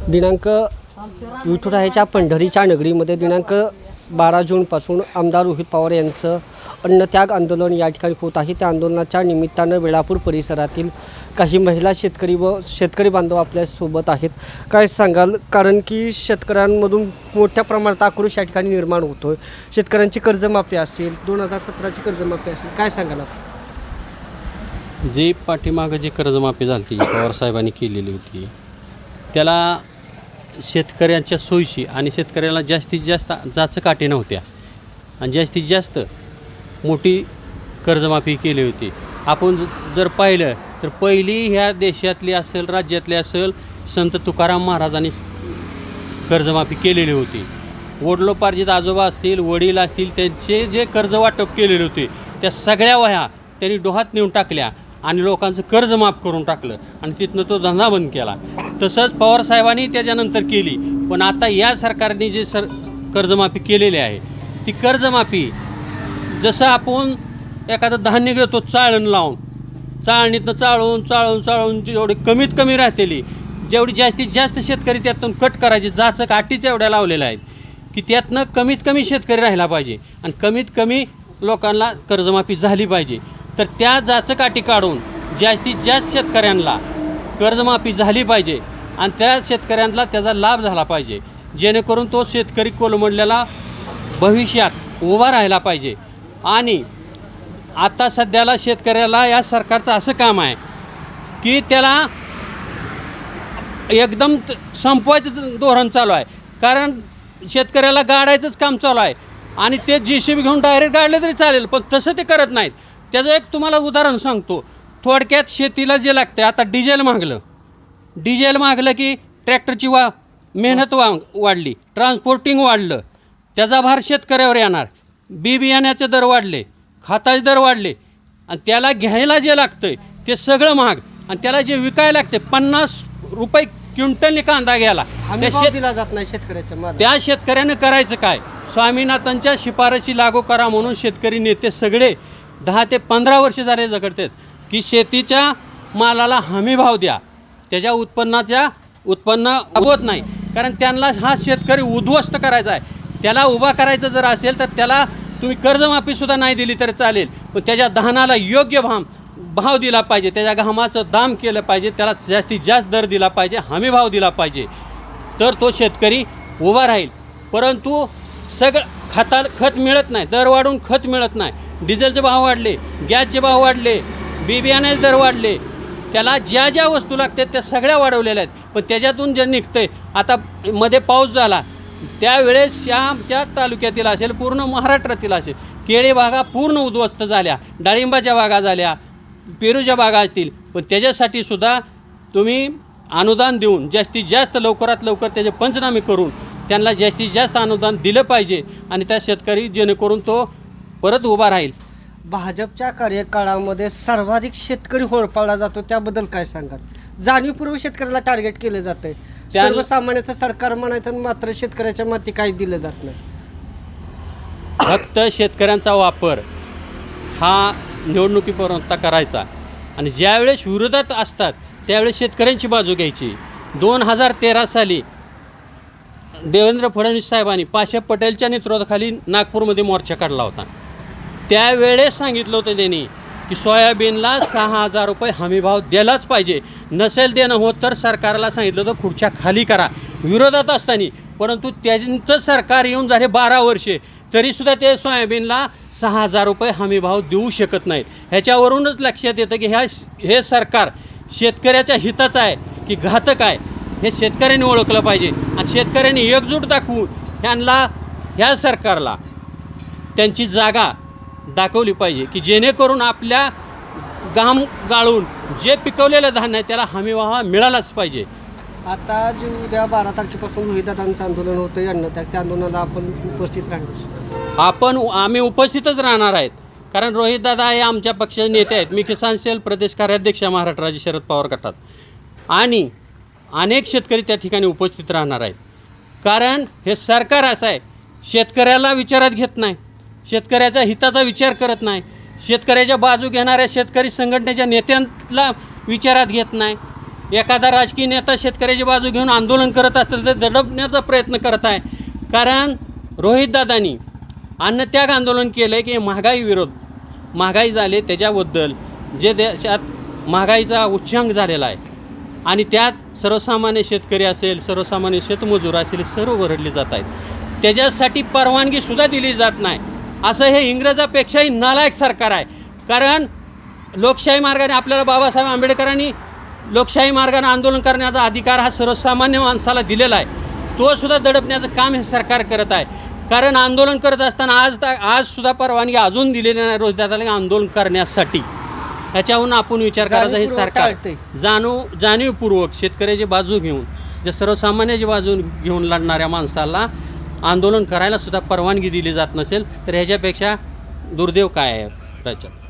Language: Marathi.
दिनांक विठुरायाच्या पंढरीच्या नगरीमध्ये दिनांक 12 जूनपासून आमदार रोहित पवार यांचं अन्नत्याग आंदोलन या ठिकाणी होत आहे। त्या आंदोलनाच्या निमित्तानं वेळापूर परिसरातील काही महिला शेतकरी बांधव आपल्यासोबत आहेत। काय सांगाल? कारण की शेतकऱ्यांमधून मोठ्या प्रमाणात आक्रोश या ठिकाणी निर्माण होतो आहे। शेतकऱ्यांची कर्जमाफी असेल, 2017ची कर्जमाफी असेल, काय सांगाल आपण? जी पाठीमागं जी कर्जमाफी झाली ती पवार साहेबांनी केलेली होती, त्याला शेतकऱ्यांच्या सोयीशी आणि शेतकऱ्याला जास्तीत जास्त जाचकाठी नव्हत्या आणि जास्तीत जास्त मोठी कर्जमाफी केली होती। आपण जर पाहिलं तर पहिली ह्या देशातली असेल, राज्यातली असेल, संत तुकाराम महाराजांनी कर्जमाफी केलेली होती। वडिलोपार्जित आजोबा असतील, वडील असतील, त्यांचे जे कर्ज वाटप केलेले होते त्या सगळ्या वह्या त्यांनी डोहात नेऊन टाकल्या आणि लोकांचं कर्ज माफ करून टाकलं आणि तिथनं तो धंदा बंद केला। तसंच पवारसाहेबांनी त्याच्यानंतर केली, पण आता या सरकारने जे कर्जमाफी केलेली आहे ती कर्जमाफी जसं आपण एखादं धान्य घेतो चाळण लावून, चाळणीतनं चाळून जेवढी कमीत कमी राहतेली, जेवढी जास्तीत जास्त शेतकरी त्यातून कट करायचे, जाचक अटीच्या एवढ्या लावलेल्या आहेत की त्यातनं कमीत कमी शेतकरी राहिला पाहिजे आणि कमीत कमी लोकांना कर्जमाफी झाली पाहिजे। तर त्या जाचक अटी काढून जास्तीत जास्त शेतकऱ्यांना कर्जमाफी झाली पाहिजे आणि त्या शेतकऱ्यांना त्याचा लाभ झाला पाहिजे, जेणेकरून तो शेतकरी कोलमडलेला भविष्यात उभा राहिला पाहिजे। आणि आता सध्याला शेतकऱ्याला या सरकारचं असं काम आहे की त्याला एकदम संपवायचं धोरण चालू आहे, कारण शेतकऱ्याला गाडायचंच काम चालू आहे आणि ते JCB घेऊन डायरेक्ट गाडले तरी चालेल, पण तसं ते करत नाहीत। त्याचं एक तुम्हाला उदाहरण सांगतो। थोडक्यात शेतीला जे लागतं, आता डिझेल मागलं की ट्रॅक्टरची मेहनत वाढली, ट्रान्सपोर्टिंग वाढलं, त्याचा भार शेतकऱ्यावर येणार, बी बियाण्याचे दर वाढले, खताचे दर वाढले आणि त्याला घ्यायला जे लागतं ते सगळं महाग आणि त्याला जे विकायला लागते 50 रुपये क्विंटलने कांदा घ्यायला दिला जात नाही शेतकऱ्याच्या। त्या शेतकऱ्यानं करायचं काय? स्वामीनाथांच्या शिफारशी लागू करा म्हणून शेतकरी नेते सगळे 10 ते 15 वर्ष झाले झगडतात की शेतीच्या मालाला हमी भाव द्या, त्याच्या उत्पन्न होत नाही, कारण त्यांना हा शेतकरी उद्ध्वस्त करायचा आहे। त्याला उभा करायचं जर असेल तर त्याला तुम्ही कर्जमाफीसुद्धा नाही दिली तरी चालेल, पण त्याच्या धानाला योग्य भाव दिला पाहिजे, त्याच्या घामाचं दाम केलं पाहिजे, त्याला जास्तीत जास्त दर दिला पाहिजे, हमी भाव दिला पाहिजे, तर तो शेतकरी उभा राहील। परंतु खत मिळत नाही, दर वाढून खत मिळत नाही, डिझेलचे भाव वाढले, गॅसचे भाव वाढले, बी बियाण्याचे दर वाढले, त्याला ज्या ज्या वस्तू लागतात त्या सगळ्या वाढवलेल्या आहेत, पण त्याच्यातून जे निघतं आहे, आता मध्ये पाऊस झाला त्यावेळेस आमच्या तालुक्यातील असेल, पूर्ण महाराष्ट्रातील असेल, केळी बागा पूर्ण उद्ध्वस्त झाल्या, डाळिंबाच्या बागा झाल्या, पेरूच्या बागा असतील, पण त्याच्यासाठी सुद्धा तुम्ही अनुदान देऊन जास्तीत जास्त लवकरात लवकर त्याचे पंचनामे करून त्यांना जास्तीत जास्त अनुदान दिलं पाहिजे आणि त्या शेतकरी जेणेकरून तो परत उभा राहील। भाजपच्या कार्यकाळामध्ये सर्वाधिक शेतकरी होरपाळला जातो, त्याबद्दल काय सांगाल? जाणीवपूर्वक शेतकऱ्याला टार्गेट केलं जातं, सर्वसामान्याचं सरकार म्हणायचं, मात्र शेतकऱ्याच्या माती काही दिलं जात नाही। फक्त शेतकऱ्यांचा वापर हा निवडणुकीपर्यंत करायचा आणि ज्यावेळेस विरोधात असतात त्यावेळेस शेतकऱ्यांची बाजू घ्यायची। 2013 साली देवेंद्र फडणवीस साहेबांनी पाशा पटेलच्या नेतृत्वाखाली नागपूरमध्ये मोर्चा काढला होता। त्यावेळेस सांगितलं होतं त्यांनी की सोयाबीनला 6,000 रुपये हमी भाव द्यायलाच पाहिजे, नसेल देणं होत तर सरकारला सांगितलं होतं खुर्च्या खाली करा, विरोधात असताना। परंतु त्यांचं सरकार येऊन झाले 12 वर्षे, तरीसुद्धा ते सोयाबीनला 6,000 रुपये हमी भाव देऊ शकत नाहीत। ह्याच्यावरूनच लक्षात येतं की हे सरकार शेतकऱ्याच्या हिताचं आहे की घातक आहे, हे शेतकऱ्यांनी ओळखलं पाहिजे आणि शेतकऱ्यांनी एकजूट दाखवून ह्या सरकारला त्यांची जागा दाखवली पाहिजे की जेणेकरून आपल्या घाम गाळून जे पिकवलेलं धान्य आहे त्याला हमीभाव मिळालाच पाहिजे। आता जे उद्या 12 तारखेपासून रोहितदादांचं आंदोलन होतं अन्नत्याग, त्या आंदोलनाला आपण उपस्थित राहणार? आम्ही उपस्थितच राहणार आहेत, कारण रोहितदादा हे आमच्या पक्षाचे नेते आहेत। मी किसान सेल प्रदेश कार्याध्यक्ष महाराष्ट्र राज्य शरद पवार गटात आणि अनेक शेतकरी त्या ठिकाणी उपस्थित राहणार आहेत, कारण हे सरकार असं आहे शेतकऱ्याला विचारात घेत नाही, शेतकऱ्याच्या हिताचा विचार करत नाही, शेतकऱ्याच्या बाजू घेणाऱ्या शेतकरी संघटनेच्या नेत्यांना विचारात घेत नाही। एखादा राजकीय नेता शेतकऱ्याची बाजू घेऊन आंदोलन करत असेल तर दडपण्याचा प्रयत्न करत आहे. कारण रोहितदादांनी अन्नत्याग आंदोलन केलं आहे की महागाई झाली त्याच्याबद्दल जे देशात महागाईचा उच्चांक झालेला आहे आणि त्यात सर्वसामान्य शेतकरी असेल, सर्वसामान्य शेतमजूर असेल, सर्व भरडले जात आहेत. त्याच्यासाठी परवानगीसुद्धा दिली जात नाही. असं हे इंग्रजापेक्षाही नालायक सरकार आहे. कारण लोकशाही मार्गाने आपल्याला बाबासाहेब आंबेडकरांनी लोकशाही मार्गाने आंदोलन करण्याचा अधिकार हा सर्वसामान्य माणसाला दिलेला आहे. तो सुद्धा दडपण्याचं काम हे सरकार करत आहे. कारण आंदोलन करत असताना आजसुद्धा परवानगी अजून दिलेली नाही रोहितदादाला आंदोलन करण्यासाठी. ह्याच्याहून आपण विचार करायचा हे सरकार जाणीवपूर्वक शेतकऱ्याची बाजू घेऊन जे सर्वसामान्याची बाजू घेऊन लढणाऱ्या माणसाला आंदोलन करायला सुद्धा परवानगी दिली जात नसेल तर ह्याच्यापेक्षा दुर्दैव काय आहे राज्यात.